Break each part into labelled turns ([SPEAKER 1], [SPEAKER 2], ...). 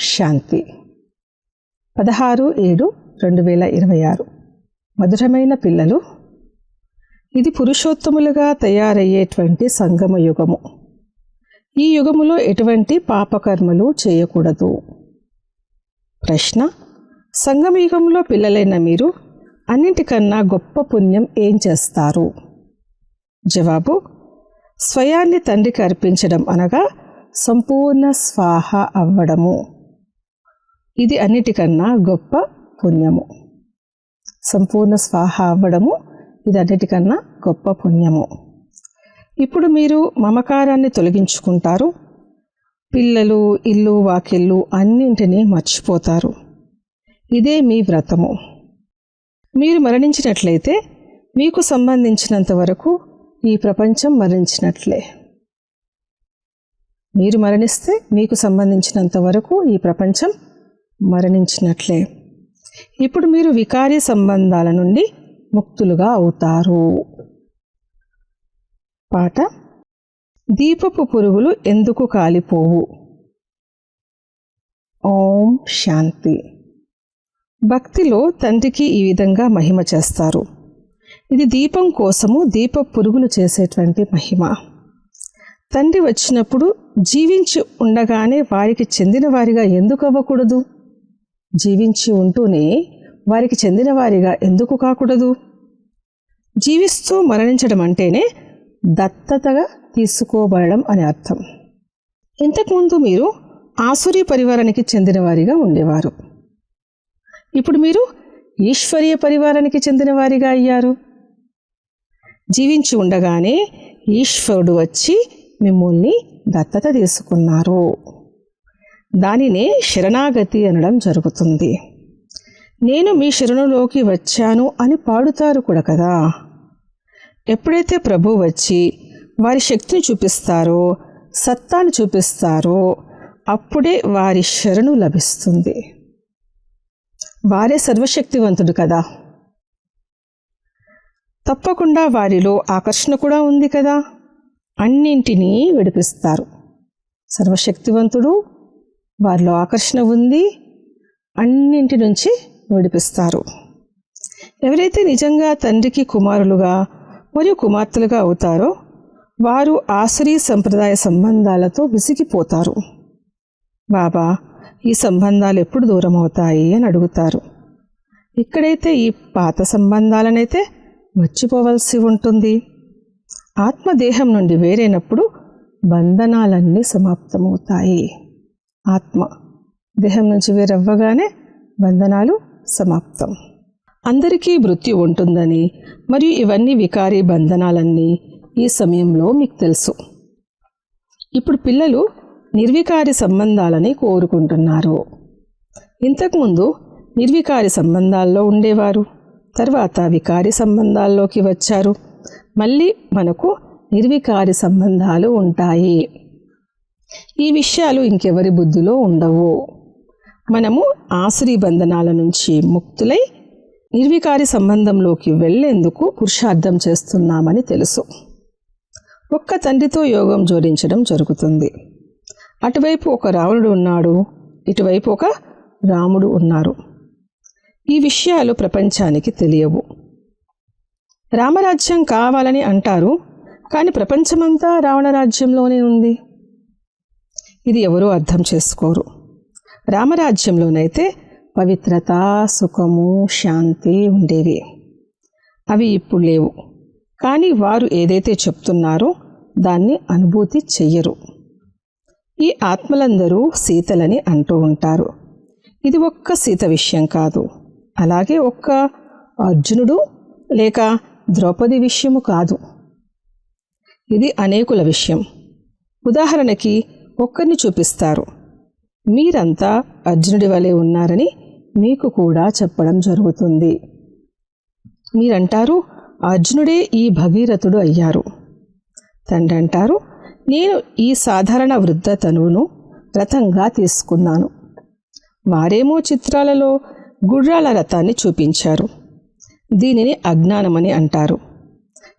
[SPEAKER 1] శాంతి. 16/7/2026. మధురమైన పిల్లలు, ఇది పురుషోత్తములుగా తయారయ్యేటువంటి సంగమ యుగము. ఈ యుగములో ఎటువంటి పాపకర్మలు చేయకూడదు. ప్రశ్న: సంగమ యుగంలో పిల్లలైన మీరు అన్నింటికన్నా గొప్ప పుణ్యం ఏం చేస్తారు? జవాబు: స్వయాన్ని తండ్రికి అర్పించడం, అనగా సంపూర్ణ స్వాహ అవ్వడము. ఇది అన్నిటికన్నా గొప్ప పుణ్యము. సంపూర్ణ స్వాహ అవ్వడము ఇది అన్నిటికన్నా గొప్ప పుణ్యము. ఇప్పుడు మీరు మమకారాన్ని తొలగించుకుంటారు. పిల్లలు, ఇల్లు, వాకిళ్ళు అన్నింటినీ మర్చిపోతారు. ఇదే మీ వ్రతము. మీరు మరణించినట్లయితే మీకు సంబంధించినంత వరకు ఈ ప్రపంచం మరణించినట్లే. మీరు మరణిస్తే మీకు సంబంధించినంత వరకు ఈ ప్రపంచం మరణించినట్లే. ఇప్పుడు మీరు వికారీ సంబంధాల నుండి ముక్తులుగా అవుతారు. పాట: దీపపు పురుగులు ఎందుకు కాలిపోవు? ఓం శాంతి. భక్తిలో తండ్రికి ఈ విధంగా మహిమ చేస్తారు. ఇది దీపం కోసము దీప పురుగులు చేసేటువంటి మహిమ. తండ్రి వచ్చినప్పుడు జీవించి ఉండగానే వారికి చెందిన వారిగా ఎందుకు అవ్వకూడదు? జీవించి ఉంటూనే వారికి చెందిన వారిగా ఎందుకు కాకూడదు? జీవిస్తూ మరణించడం అంటేనే దత్తతగా తీసుకోబడడం అని అర్థం. ఇంతకుముందు మీరు ఆసురీ పరివారానికి చెందిన వారిగా ఉండేవారు. ఇప్పుడు మీరు ఈశ్వరీయ పరివారానికి చెందిన వారిగా అయ్యారు. జీవించి ఉండగానే ఈశ్వరుడు వచ్చి మిమ్మల్ని దత్తత తీసుకున్నారు. దానినే శరణాగతి అనడం జరుగుతుంది. నేను మీ శరణులోకి వచ్చాను అని పాడుతారు కూడా కదా. ఎప్పుడైతే ప్రభు వచ్చి వారి శక్తిని చూపిస్తారో, సత్తాను చూపిస్తారో, అప్పుడే వారి శరణు లభిస్తుంది. వారే సర్వశక్తివంతుడు కదా. తప్పకుండా వారిలో ఆకర్షణ కూడా ఉంది కదా. అన్నింటినీ విడిపిస్తారు. సర్వశక్తివంతుడు, వారిలో ఆకర్షణ ఉంది, అన్నింటి నుంచి విడిపిస్తారు. ఎవరైతే నిజంగా తండ్రికి కుమారులుగా మరియు కుమార్తెలుగా అవుతారో వారు ఆసురీ సంప్రదాయ సంబంధాలతో విసిగిపోతారు. బాబా, ఈ సంబంధాలు ఎప్పుడు దూరం అవుతాయి అని అడుగుతారు. ఇక్కడైతే ఈ పాత సంబంధాలనైతే మర్చిపోవలసి ఉంటుంది. ఆత్మదేహం నుండి వేరైనప్పుడు బంధనాలన్నీ సమాప్తమవుతాయి. ఆత్మ దేహం నుంచి వేరవ్వగానే బంధనాలు సమాప్తం. అందరికీ మృత్యు ఉంటుందని మరియు ఇవన్నీ వికారీ బంధనాలన్నీ ఈ సమయంలో మీకు తెలుసు. ఇప్పుడు పిల్లలు నిర్వికారి సంబంధాలని కోరుకుంటున్నారు. ఇంతకుముందు నిర్వికారి సంబంధాల్లో ఉండేవారు, తర్వాత వికారి సంబంధాల్లోకి వచ్చారు. మళ్ళీ మనకు నిర్వికారి సంబంధాలు ఉంటాయి. ఈ విషయాలు ఇంకెవరి బుద్ధిలో ఉండవు. మనము ఆసురీ బంధనాల నుంచి ముక్తులై నిర్వికారి సంబంధంలోకి వెళ్ళేందుకు పురుషార్థం చేస్తున్నామని తెలుసు. ఒక్క తండ్రితో యోగం జోడించడం జరుగుతుంది. అటువైపు ఒక రావణుడు ఉన్నాడు, ఇటువైపు ఒక రాముడు ఉన్నారు. ఈ విషయాలు ప్రపంచానికి తెలియవు. రామరాజ్యం కావాలని అంటారు, కానీ ప్రపంచమంతా రావణ రాజ్యంలోనే ఉంది. ఇది ఎవరూ అర్థం చేసుకోరు. రామరాజ్యంలోనైతే పవిత్రత, సుఖము, శాంతి ఉండేవి. అవి ఇప్పుడు లేవు. కానీ వారు ఏదైతే చెప్తున్నారో దాన్ని అనుభూతి చెయ్యరు. ఈ ఆత్మలందరూ సీతలని అంటూ ఉంటారు. ఇది ఒక్క సీత విషయం కాదు, అలాగే ఒక్క అర్జునుడు లేక ద్రౌపది విషయము కాదు. ఇది అనేకుల విషయం. ఉదాహరణకి ఒక్కరిని చూపిస్తారు. మీరంతా అర్జునుడి వలె ఉన్నారని మీకు కూడా చెప్పడం జరుగుతుంది. మీరంటారు, అర్జునుడే ఈ భగీరథుడు అయ్యారు. తండ్రి అంటారు, నేను ఈ సాధారణ వృద్ధ తనువును రథంగా తీసుకున్నాను. వారేమో చిత్రాలలో గుర్రాల రథాన్ని చూపించారు. దీనిని అజ్ఞానమని అంటారు.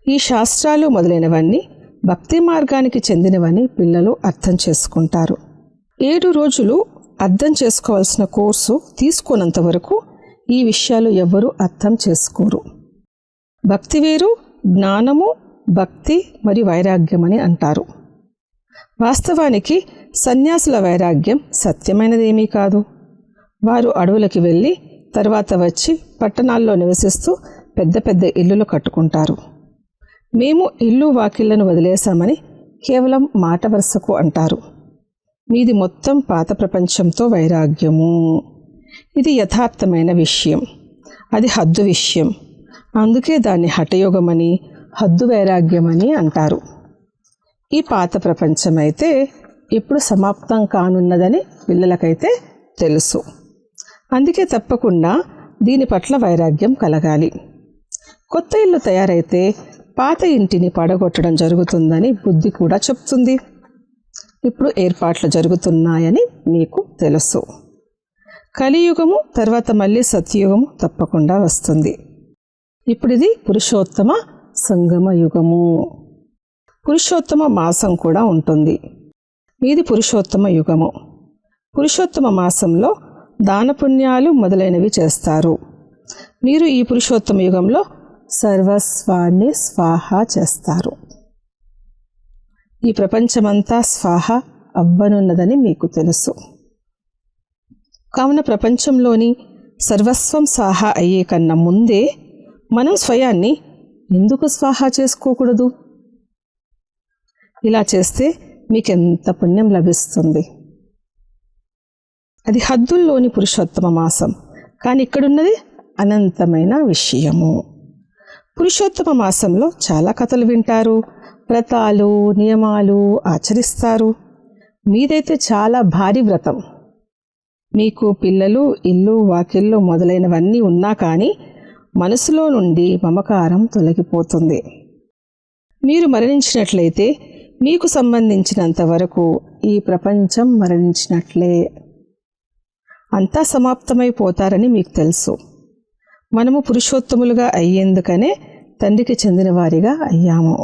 [SPEAKER 1] ఈ శాస్త్రాలు మొదలైనవన్నీ భక్తి మార్గానికి చెందినవని పిల్లలు అర్థం చేసుకుంటారు. 7 రోజులు అర్థం చేసుకోవాల్సిన కోర్సు తీసుకున్నంత వరకు ఈ విషయాలు ఎవ్వరూ అర్థం చేసుకోరు. భక్తి వేరు, జ్ఞానము, భక్తి మరియు వైరాగ్యం అని అంటారు. వాస్తవానికి సన్యాసుల వైరాగ్యం సత్యమైనదేమీ కాదు. వారు అడవులకి వెళ్ళి తర్వాత వచ్చి పట్టణాల్లో నివసిస్తూ పెద్ద పెద్ద ఇల్లులు కట్టుకుంటారు. మేము ఇల్లు వాకిళ్లను వదిలేశామని కేవలం మాట వరుసకు అంటారు. మీది మొత్తం పాత ప్రపంచంతో వైరాగ్యము. ఇది యథార్థమైన విషయం, అది హద్దు విషయం. అందుకే దాన్ని హఠయోగమని, హద్దు వైరాగ్యమని అంటారు. ఈ పాత ప్రపంచం అయితే ఎప్పుడు సమాప్తం కానున్నదని పిల్లలకైతే తెలుసు. అందుకే తప్పకుండా దీని పట్ల వైరాగ్యం కలగాలి. కొత్త ఇల్లు తయారైతే పాత ఇంటిని పడగొట్టడం జరుగుతుందని బుద్ధి కూడా చెప్తుంది. ఇప్పుడు ఏర్పాట్లు జరుగుతున్నాయని మీకు తెలుసు. కలియుగము తర్వాత మళ్ళీ సత్యయుగము తప్పకుండా వస్తుంది. ఇప్పుడు ఇది పురుషోత్తమ సంగమ యుగము. పురుషోత్తమ మాసం కూడా ఉంటుంది. ఇది పురుషోత్తమ యుగము. పురుషోత్తమ మాసంలో దానపుణ్యాలు మొదలైనవి చేస్తారు. మీరు ఈ పురుషోత్తమ యుగంలో సర్వస్వాన్ని స్వాహ చేస్తారు. ఈ ప్రపంచమంతా స్వాహ అవ్వనున్నదని మీకు తెలుసు. కావున ప్రపంచంలోని సర్వస్వం స్వాహ అయ్యే కన్నా ముందే మనం స్వయాన్ని ఎందుకు స్వాహ చేసుకోకూడదు? ఇలా చేస్తే మీకెంత పుణ్యం లభిస్తుంది. అది హద్దుల్లోని పురుషోత్తమ మాసం, కానీ ఇక్కడున్నది అనంతమైన విషయము. పురుషోత్తమ మాసంలో చాలా కథలు వింటారు, వ్రతాలు, నియమాలు ఆచరిస్తారు. మీదైతే చాలా భారీ వ్రతం. మీకు పిల్లలు, ఇల్లు, వాకిళ్ళు మొదలైనవన్నీ ఉన్నా కానీ మనసులో నుండి మమకారం తొలగిపోతుంది. మీరు మరణించినట్లయితే మీకు సంబంధించినంత వరకు ఈ ప్రపంచం మరణించినట్లే. అంతా సమాప్తమైపోతారని మీకు తెలుసు. మనము పురుషోత్తములుగా అయ్యేందుకనే తండ్రికి చెందిన వారిగా అయ్యాము.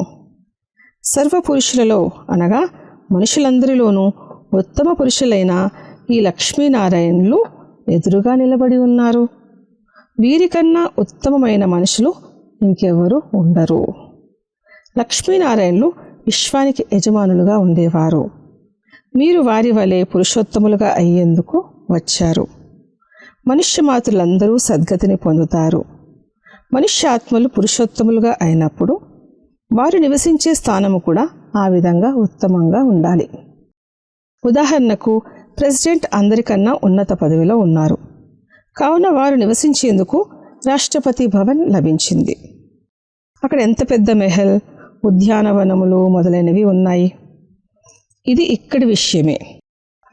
[SPEAKER 1] సర్వపురుషులలో అనగా మనుషులందరిలోనూ ఉత్తమ పురుషులైన ఈ లక్ష్మీనారాయణులు ఎదురుగా నిలబడి ఉన్నారు. వీరికన్నా ఉత్తమమైన మనుషులు ఇంకెవరు ఉండరు. లక్ష్మీనారాయణులు విశ్వానికి యజమానులుగా ఉండేవారు. మీరు వారి వలె పురుషోత్తములుగా అయ్యేందుకు వచ్చారు. మనుష్యమాతృలందరూ సద్గతిని పొందుతారు. మనుష్యాత్మలు పురుషోత్తములుగా అయినప్పుడు వారు నివసించే స్థానము కూడా ఆ విధంగా ఉత్తమంగా ఉండాలి. ఉదాహరణకు ప్రెసిడెంట్ అందరికన్నా ఉన్నత పదవిలో ఉన్నారు. కావున వారు నివసించేందుకు రాష్ట్రపతి భవన్ లభించింది. అక్కడ ఎంత పెద్ద మెహల్, ఉద్యానవనములు మొదలైనవి ఉన్నాయి. ఇది ఇక్కడి విషయమే.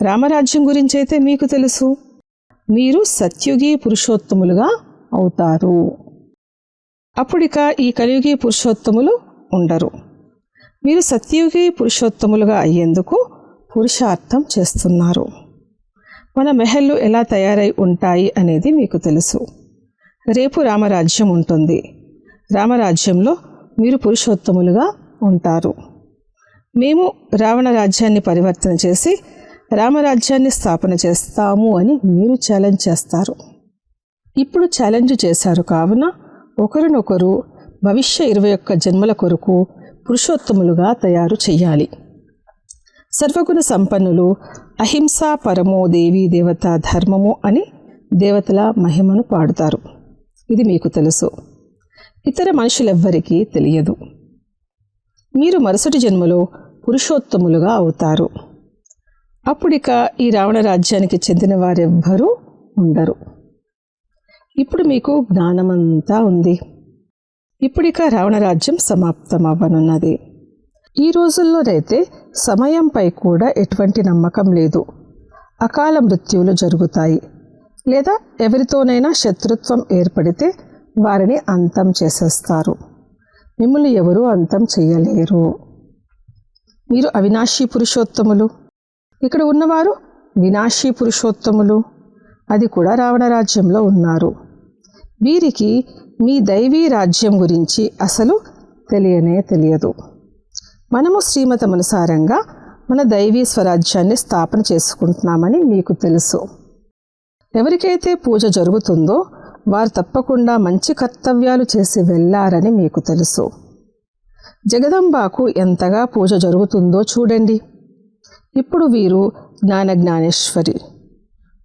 [SPEAKER 1] రామరాజ్యం గురించి అయితే మీకు తెలుసు. మీరు సత్యుగి పురుషోత్తములుగా అవుతారు. అప్పుడిక ఈ కలియుగి పురుషోత్తములు ఉండరు. మీరు సత్యుగి పురుషోత్తములుగా అయ్యేందుకు పురుషార్థం చేస్తున్నారు. మన మెహళ్ళు ఎలా తయారై ఉంటాయి అనేది మీకు తెలుసు. రేపు రామరాజ్యం ఉంటుంది. రామరాజ్యంలో మీరు పురుషోత్తములుగా ఉంటారు. మేము రావణ రాజ్యాన్ని పరివర్తన చేసి రామరాజ్యాన్ని స్థాపన చేస్తాము అని మీరు ఛాలెంజ్ చేస్తారు. ఇప్పుడు ఛాలెంజ్ చేశారు కావున ఒకరినొకరు భవిష్య 21 జన్మల కొరకు పురుషోత్తములుగా తయారు చెయ్యాలి. సర్వగుణ సంపన్నులు అహింసా పరమో దేవీ దేవతా ధర్మము అని దేవతల మహిమను పాడుతారు. ఇది మీకు తెలుసు. ఇతర మనుషులెవ్వరికీ తెలియదు. మీరు మరుసటి జన్మలో పురుషోత్తములుగా అవుతారు. అప్పుడిక ఈ రావణ రాజ్యానికి చెందిన వారెవ్వరూ ఉండరు. ఇప్పుడు మీకు జ్ఞానమంతా ఉంది. ఇప్పుడిక రావణ రాజ్యం సమాప్తం అవ్వనున్నది. ఈ రోజుల్లోనైతే సమయంపై కూడా ఎటువంటి నమ్మకం లేదు. అకాల మృత్యువులు జరుగుతాయి. లేదా ఎవరితోనైనా శత్రుత్వం ఏర్పడితే వారిని అంతం చేసేస్తారు. మిమ్మల్ని ఎవరూ అంతం చేయలేరు. మీరు అవినాశీ పురుషోత్తములు. ఇక్కడ ఉన్నవారు వినాశీ పురుషోత్తములు. అది కూడా రావణ రాజ్యంలో ఉన్నారు. వీరికి మీ దైవీ రాజ్యం గురించి అసలు తెలియనే తెలియదు. మనము శ్రీమతమనుసారంగా మన దైవీ స్వరాజ్యాన్ని స్థాపన చేసుకుంటున్నామని మీకు తెలుసు. ఎవరికైతే పూజ జరుగుతుందో వారు తప్పకుండా మంచి కర్తవ్యాలు చేసి వెళ్ళారని మీకు తెలుసు. జగదంబాకు ఎంతగా పూజ జరుగుతుందో చూడండి. ఇప్పుడు వీరు జ్ఞానేశ్వరి,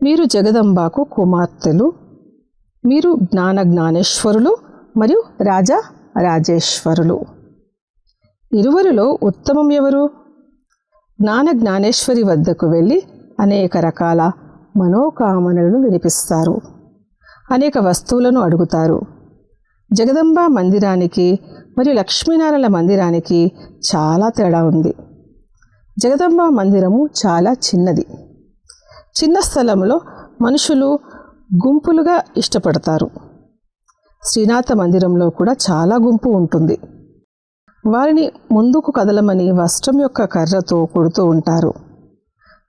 [SPEAKER 1] మీరు జగదంబాకు కుమార్తెలు, మీరు జ్ఞానేశ్వరులు మరియు రాజేశ్వరులు. ఇరువురిలో ఉత్తమం ఎవరు? జ్ఞానేశ్వరి వద్దకు వెళ్ళి అనేక రకాల మనోకామనలను వినిపిస్తారు, అనేక వస్తువులను అడుగుతారు. జగదంబ మందిరానికి మరియు లక్ష్మీనారాయణ మందిరానికి చాలా తేడా ఉంది. జగదంబ మందిరము చాలా చిన్నది. చిన్న స్థలంలో మనుషులు గుంపులుగా ఇష్టపడతారు. శ్రీనాథ మందిరంలో కూడా చాలా గుంపు ఉంటుంది. వారిని ముందుకు కదలమని వస్త్రం యొక్క కర్రతో కొడుతూ ఉంటారు.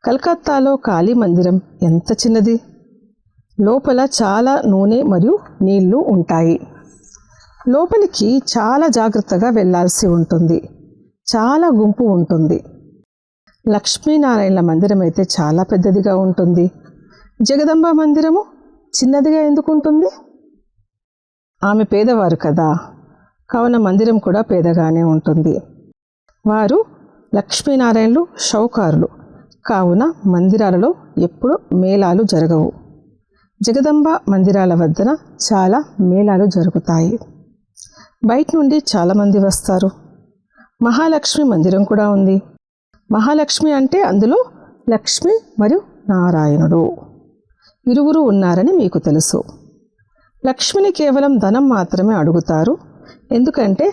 [SPEAKER 1] కలకత్తాలో కాళీ మందిరం ఎంత చిన్నది! లోపల చాలా నూనె మరియు నీళ్లు ఉంటాయి. లోపలికి చాలా జాగ్రత్తగా వెళ్ళాల్సి ఉంటుంది. చాలా గుంపు ఉంటుంది. లక్ష్మీనారాయణ మందిరం అయితే చాలా పెద్దదిగా ఉంటుంది. జగదంబ మందిరము చిన్నదిగా ఎందుకు ఉంటుంది? ఆమె పేదవారు కదా, కావున మందిరం కూడా పేదగానే ఉంటుంది. వారు లక్ష్మీనారాయణలు షౌకారులు, కావున మందిరాలలో ఎప్పుడు మేళాలు జరగవు. జగదంబ మందిరాల వద్దన చాలా మేళాలు జరుగుతాయి. బయట నుండి చాలామంది వస్తారు. మహాలక్ష్మి మందిరం కూడా ఉంది. మహాలక్ష్మి అంటే అందులో లక్ష్మి మరియు నారాయణుడు ఇరువురు ఉన్నారని మీకు తెలుసు. లక్ష్మిని కేవలం ధనం మాత్రమే అడుగుతారు, ఎందుకంటే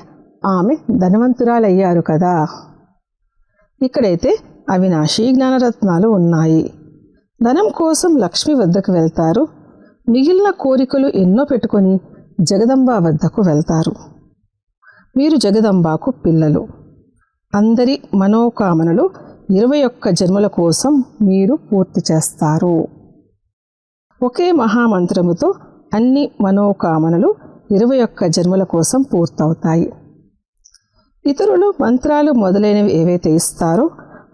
[SPEAKER 1] ఆమె ధనవంతురాలయ్యారు కదా. ఇక్కడైతే అవినాశి జ్ఞానరత్నాలు ఉన్నాయి. ధనం కోసం లక్ష్మి వద్దకు వెళ్తారు. మిగిలిన కోరికలు ఎన్నో పెట్టుకొని జగదంబ వద్దకు వెళ్తారు. మీరు జగదంబాకు పిల్లలు. అందరి మనోకామనలు 21 జన్మల కోసం మీరు పూర్తి చేస్తారు. ఒకే మహామంత్రముతో అన్ని మనోకామనలు 21 జన్మల కోసం పూర్తవుతాయి. ఇతరులు మంత్రాలు మొదలైనవి ఏవైతే ఇస్తారో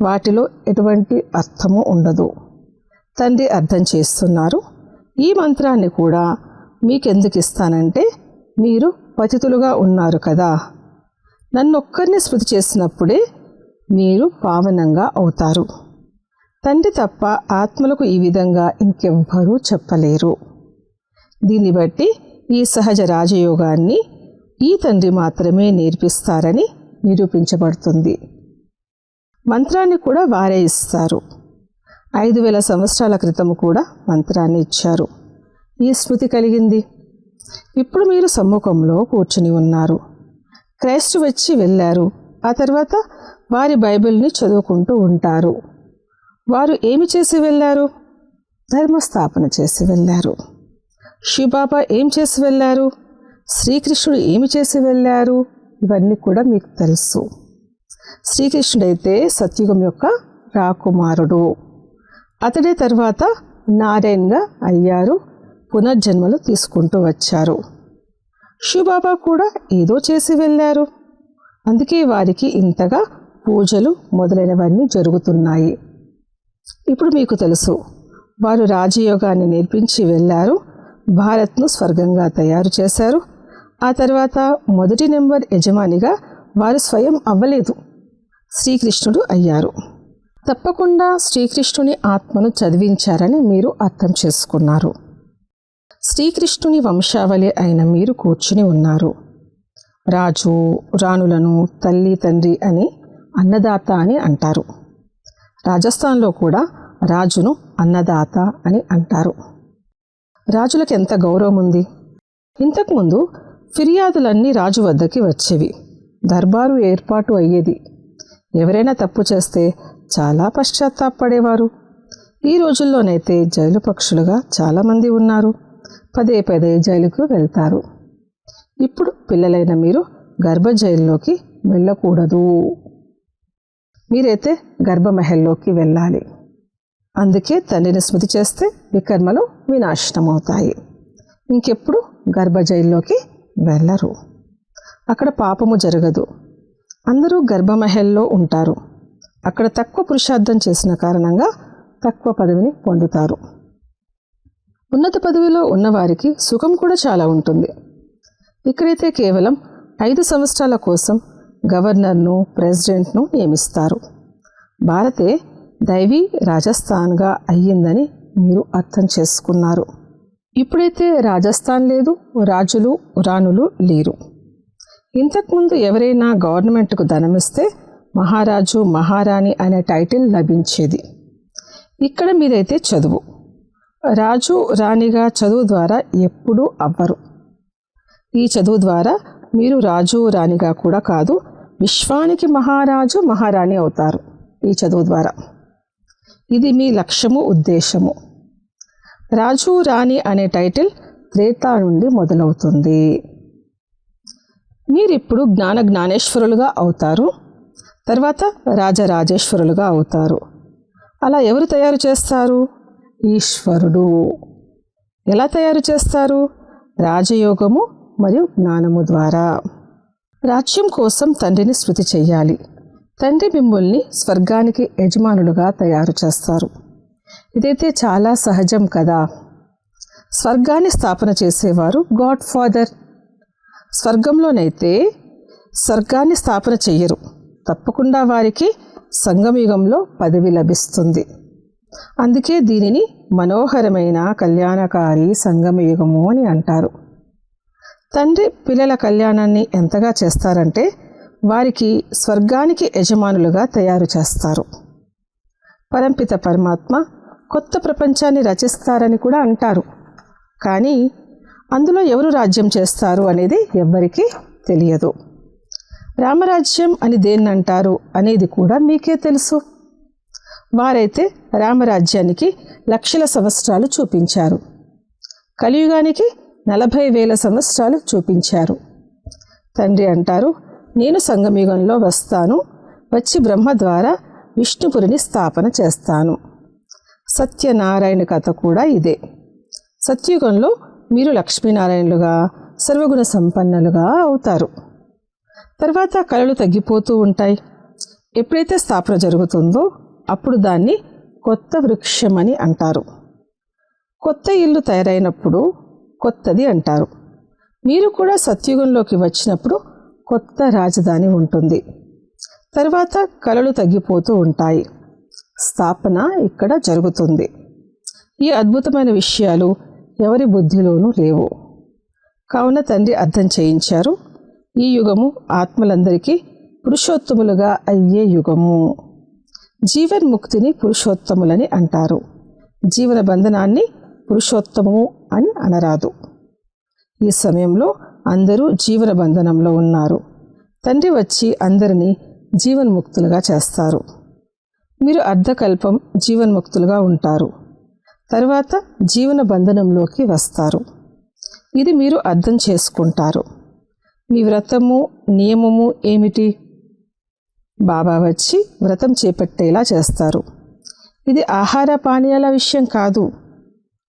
[SPEAKER 1] వాటిలో ఎటువంటి అర్థము ఉండదు. తండ్రి అర్థం చేస్తున్నారు. ఈ మంత్రాన్ని కూడా మీకెందుకు ఇస్తానంటే, మీరు పతితులుగా ఉన్నారు కదా. నన్నొక్కరిని స్మృతి చేసినప్పుడే మీరు పావనంగా అవుతారు. తండ్రి తప్ప ఆత్మలకు ఈ విధంగా ఇంకెవ్వరూ చెప్పలేరు. దీన్ని బట్టి ఈ సహజ రాజయోగాన్ని ఈ తండ్రి మాత్రమే నేర్పిస్తారని నిరూపించబడుతుంది. మంత్రాన్ని కూడా వారే ఇస్తారు. 5000 సంవత్సరాల క్రితం కూడా మంత్రాన్ని ఇచ్చారు. ఈ స్మృతి కలిగింది. ఇప్పుడు మీరు సమ్ముఖంలో కూర్చుని ఉన్నారు. క్రైస్తు వచ్చి వెళ్ళారు. ఆ తర్వాత వారి బైబిల్ని చదువుకుంటూ ఉంటారు. వారు ఏమి చేసి వెళ్ళారు? ధర్మస్థాపన చేసి వెళ్ళారు. శివబాబా ఏం చేసి వెళ్ళారు? శ్రీకృష్ణుడు ఏమి చేసి వెళ్ళారు? ఇవన్నీ కూడా మీకు తెలుసు. శ్రీకృష్ణుడైతే సత్యుగం యొక్క రాకుమారుడు. అతడే తర్వాత నారాయణ్గా అయ్యారు. పునర్జన్మలు తీసుకుంటూ వచ్చారు. శివబాబా కూడా ఏదో చేసి వెళ్ళారు. అందుకే వారికి ఇంతగా పూజలు మొదలైనవన్నీ జరుగుతున్నాయి. ఇప్పుడు మీకు తెలుసు, వారు రాజయోగాన్ని నేర్పించి వెళ్ళారు. భారత్ను స్వర్గంగా తయారు చేశారు. ఆ తర్వాత మొదటి నెంబర్ యజమానిగా వారు స్వయం అవ్వలేదు, శ్రీకృష్ణుడు అయ్యారు. తప్పకుండా శ్రీకృష్ణుని ఆత్మను చదివించారని మీరు అర్థం చేసుకున్నారు. శ్రీకృష్ణుని వంశావళి అయిన మీరు కూర్చుని ఉన్నారు. రాజు రాణులను తల్లి తండ్రి అని అన్నదాత అని అంటారు. రాజస్థాన్లో కూడా రాజును అన్నదాత అని అంటారు. రాజులకు ఎంత గౌరవం ఉంది. ఇంతకుముందు ఫిర్యాదులన్నీ రాజు వద్దకి వచ్చేవి. దర్బారు ఏర్పాటు అయ్యేది. ఎవరైనా తప్పు చేస్తే చాలా పశ్చాత్తాపడేవారు. ఈ రోజుల్లోనైతే జైలు పక్షులుగా చాలామంది ఉన్నారు. పదే పదే జైలుకు వెళ్తారు. ఇప్పుడు పిల్లలైన మీరు గర్భ జైల్లోకి వెళ్ళకూడదు. మీరైతే గర్భమహల్లోకి వెళ్ళాలి. అందుకే తండ్రిని స్మృతి చేస్తే వికర్మలు వినాశనమవుతాయి. ఇంకెప్పుడు గర్భ జైల్లోకి వెళ్ళరు. అక్కడ పాపము జరగదు. అందరూ గర్భమహల్లో ఉంటారు. అక్కడ తక్కువ పురుషార్థం చేసిన కారణంగా తక్కువ పదవిని పొందుతారు. ఉన్నత పదవిలో ఉన్నవారికి సుఖం కూడా చాలా ఉంటుంది. ఇక్కడైతే కేవలం 5 సంవత్సరాల కోసం గవర్నర్ను, ప్రెసిడెంట్ను నియమిస్తారు. భారతే దైవీ రాజస్థాన్గా అయ్యిందని మీరు అర్థం చేసుకున్నారు. ఇప్పుడైతే రాజస్థాన్ లేదు, రాజులు రాణులు లేరు. ఇంతకుముందు ఎవరైనా గవర్నమెంట్కు ధనమిస్తే మహారాజు, మహారాణి అనే టైటిల్ లభించేది. ఇక్కడ మీదైతే చదువు. రాజు, రాణిగా చదువు ద్వారా ఎప్పుడూ అవ్వరు. ఈ చదువు ద్వారా మీరు రాజు, రాణిగా కూడా కాదు, విశ్వానికి మహారాజు, మహారాణి అవుతారు ఈ చదువు ద్వారా. ఇది మీ లక్ష్యము, ఉద్దేశము. రాజు, రాణి అనే టైటిల్ త్రేతా నుండి మొదలవుతుంది. మీరిప్పుడు జ్ఞానేశ్వరులుగా అవుతారు. తర్వాత రాజరాజేశ్వరులుగా అవుతారు. అలా ఎవరు తయారు చేస్తారు? ఈశ్వరుడు. ఎలా తయారు చేస్తారు? రాజయోగము మరియు జ్ఞానము ద్వారా. రాజ్యం కోసం తండ్రిని స్మృతి చెయ్యాలి. తండ్రి మిమ్మల్ని స్వర్గానికి యజమానులుగా తయారు చేస్తారు. ఇదైతే చాలా సహజం కదా. స్వర్గాన్ని స్థాపన చేసేవారు గాడ్ ఫాదర్. స్వర్గంలోనైతే స్వర్గాన్ని స్థాపన చెయ్యరు. తప్పకుండా వారికి సంగమయుగంలో పదవి లభిస్తుంది. అందుకే దీనిని మనోహరమైన కళ్యాణకారి సంగమయుగము అని అంటారు. తండ్రి పిల్లల కళ్యాణాన్ని ఎంతగా చేస్తారంటే వారికి స్వర్గానికి యజమానులుగా తయారు చేస్తారు. పరంపిత పరమాత్మ కొత్త ప్రపంచాన్ని రచిస్తారని కూడా అంటారు. కానీ అందులో ఎవరు రాజ్యం చేస్తారు అనేది ఎవ్వరికీ తెలియదు. రామరాజ్యం అని దేన్నంటారు అనేది కూడా మీకే తెలుసు. వారైతే రామరాజ్యానికి లక్షల సంవత్సరాలు చూపించారు. కలియుగానికి 40,000 సంవత్సరాలు చూపించారు. తండ్రి అంటారు, నేను సంగమయుగంలో వస్తాను, వచ్చి బ్రహ్మ ద్వారా విష్ణుపురిని స్థాపన చేస్తాను. సత్యనారాయణ కథ కూడా ఇదే. సత్యుగంలో మీరు లక్ష్మీనారాయణులుగా, సర్వగుణ సంపన్నులుగా అవుతారు. తర్వాత కళలు తగ్గిపోతూ ఉంటాయి. ఎప్పుడైతే స్థాపన జరుగుతుందో అప్పుడు దాన్ని కొత్త వృక్షమని అంటారు. కొత్త ఇల్లు తయారైనప్పుడు కొత్తది అంటారు. మీరు కూడా సత్యుగంలోకి వచ్చినప్పుడు కొత్త రాజధాని ఉంటుంది. తర్వాత కళలు తగ్గిపోతూ ఉంటాయి. స్థాపన ఇక్కడ జరుగుతుంది. ఈ అద్భుతమైన విషయాలు ఎవరి బుద్ధిలోనూ లేవు. కావున తండ్రి అర్థం చేయించారు, ఈ యుగము ఆత్మలందరికీ పురుషోత్తములుగా అయ్యే యుగము. జీవన్ముక్తిని పురుషోత్తములని అంటారు. జీవన బంధనాన్ని పురుషోత్తమము అని అనరాదు. ఈ సమయంలో అందరూ జీవన బంధనంలో ఉన్నారు. తండ్రి వచ్చి అందరినీ జీవన్ముక్తులుగా చేస్తారు. మీరు అర్ధకల్పం జీవన్ముక్తులుగా ఉంటారు. తర్వాత జీవన బంధనంలోకి వస్తారు. ఇది మీరు అర్థం చేసుకుంటారు. మీ వ్రతము, నియమము ఏమిటి? బాబా వచ్చి వ్రతం చేపట్టేలా చేస్తారు. ఇది ఆహార పానీయాల విషయం కాదు.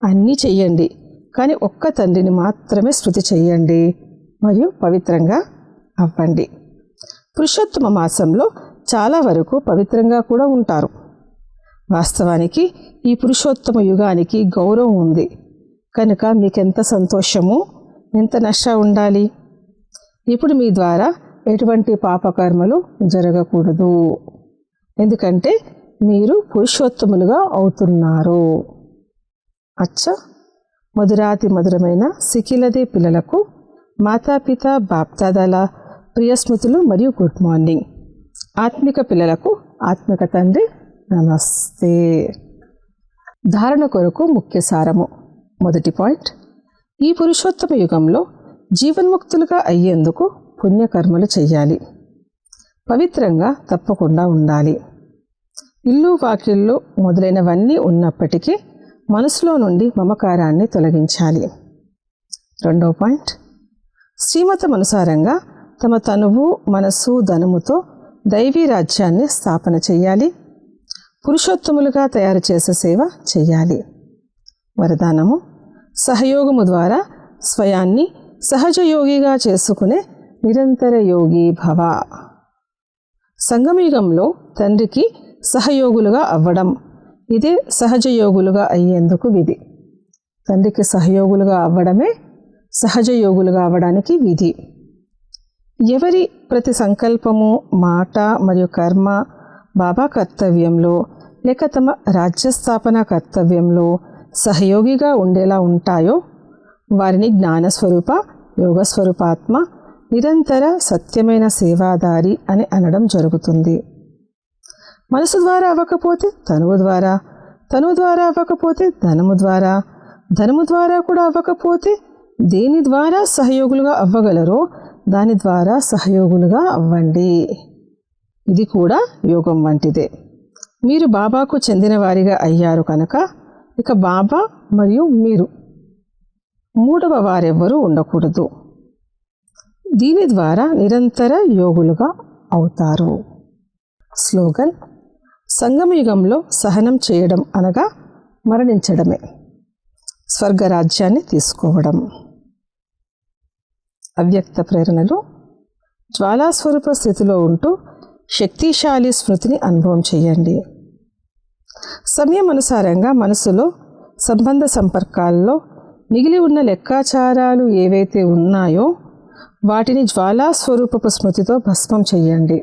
[SPEAKER 1] అన్నీ చెయ్యండి, కానీ ఒక్క తండ్రిని మాత్రమే స్మృతి చెయ్యండి మరియు పవిత్రంగా అవ్వండి. పురుషోత్తమ మాసంలో చాలా వరకు పవిత్రంగా కూడా ఉంటారు. వాస్తవానికి ఈ పురుషోత్తమ యుగానికి గౌరవం ఉంది కనుక మీకెంత సంతోషము, ఎంత నష ఉండాలి. ఇప్పుడు మీ ద్వారా ఎటువంటి పాపకర్మలు జరగకూడదు. ఎందుకంటే మీరు పురుషోత్తములుగా అవుతున్నారు. అచ్చా, మధురాతి మధురమైన సికిలదే పిల్లలకు మాతాపిత బాప్దాదాల ప్రియస్మృతులు మరియు గుడ్ మార్నింగ్. ఆత్మిక పిల్లలకు ఆత్మిక తండ్రి నమస్తే. ధారణ కొరకు ముఖ్య సారము. మొదటి పాయింట్, ఈ పురుషోత్తమ యుగంలో జీవన్ముక్తులుగా అయ్యేందుకు పుణ్యకర్మలు చెయ్యాలి. పవిత్రంగా తప్పకుండా ఉండాలి. ఇల్లు, వాకిళ్ళు మొదలైనవన్నీ ఉన్నప్పటికీ మనసులో నుండి మమకారాన్ని తొలగించాలి. రెండో పాయింట్, శ్రీమతం అనుసారంగా తమ తనువు, మనసు, ధనముతో దైవీ రాజ్యాన్ని స్థాపన చెయ్యాలి. పురుషోత్తములుగా తయారు చేసే సేవ చెయ్యాలి. వరదానము, సహయోగము ద్వారా స్వయాన్ని సహజ యోగిగా చేసుకునే నిరంతర యోగి భవ. సంగమయుగంలో తండ్రికి సహయోగులుగా అవ్వడం. ఇదే సహజ యోగులుగా అయ్యేందుకు విధి. తండ్రికి సహయోగులుగా అవ్వడమే సహజ యోగులుగా అవ్వడానికి విధి. ఎవరి ప్రతి సంకల్పము, మాట మరియు కర్మ బాబా కర్తవ్యంలో లేక తమ రాజ్యస్థాపన కర్తవ్యంలో సహయోగిగా ఉండేలా ఉంటాయో వారిని జ్ఞానస్వరూప, యోగస్వరూపాత్మ, నిరంతర సత్యమైన సేవాదారి అని అనడం జరుగుతుంది. మనసు ద్వారా అవ్వకపోతే తనువు ద్వారా, తనువు ద్వారా అవ్వకపోతే ధనము ద్వారా, ధనము ద్వారా కూడా అవ్వకపోతే దేని ద్వారా సహయోగులుగా అవ్వగలరో దాని ద్వారా సహయోగులుగా అవ్వండి. ఇది కూడా యోగం వంటిదే. మీరు బాబాకు చెందిన వారిగా అయ్యారు కనుక ఇక బాబా మరియు మీరు మూడవ వారెవ్వరూ ఉండకూడదు. దీని ద్వారా నిరంతర యోగులుగా అవుతారు. స్లోగన్: సంగమయుగంలో సహనం చేయడం అనగా మరణించడమే, స్వర్గరాజ్యాన్ని తీసుకోవడం. అవ్యక్త ప్రేరణలు: జ్వాలాస్వరూప స్థితిలో ఉంటూ శక్తిశాలి స్మృతిని అనుభవం చేయండి. సమయం అనుసారంగా మనసులో సంబంధ సంపర్కాల్లో మిగిలి ఉన్న లెక్కాచారాలు ఏవైతే ఉన్నాయో వాటిని జ్వాలాస్వరూపపు స్మృతితో భస్మం చేయండి.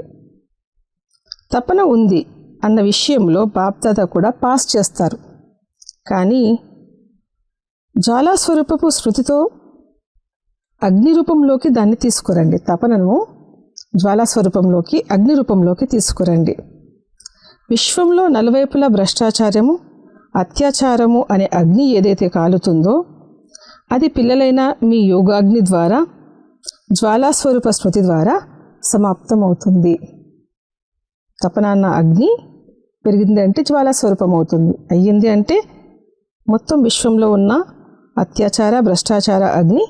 [SPEAKER 1] తపన ఉంది అన్న విషయంలో బాప్దాదా కూడా పాస్ చేస్తారు, కానీ జ్వాలాస్వరూపపు స్మృతితో అగ్ని రూపంలోకి దాన్ని తీసుకురండి. తపనను జ్వాలాస్వరూపంలోకి, అగ్ని రూపంలోకి తీసుకురండి. విశ్వంలో నలువైపులా భ్రష్టాచారము, అత్యాచారము అనే అగ్ని ఏదైతే కాలుతుందో అది పిల్లలైన మీ యోగాగ్ని ద్వారా, జ్వాలాస్వరూప స్మృతి ద్వారా సమాప్తమవుతుంది. తపన అన్న అగ్ని పెరిగింది అంటే జ్వాలాస్వరూపం అవుతుంది, అయ్యింది అంటే మొత్తం విశ్వంలో ఉన్న అత్యాచార, భ్రష్టాచార అగ్ని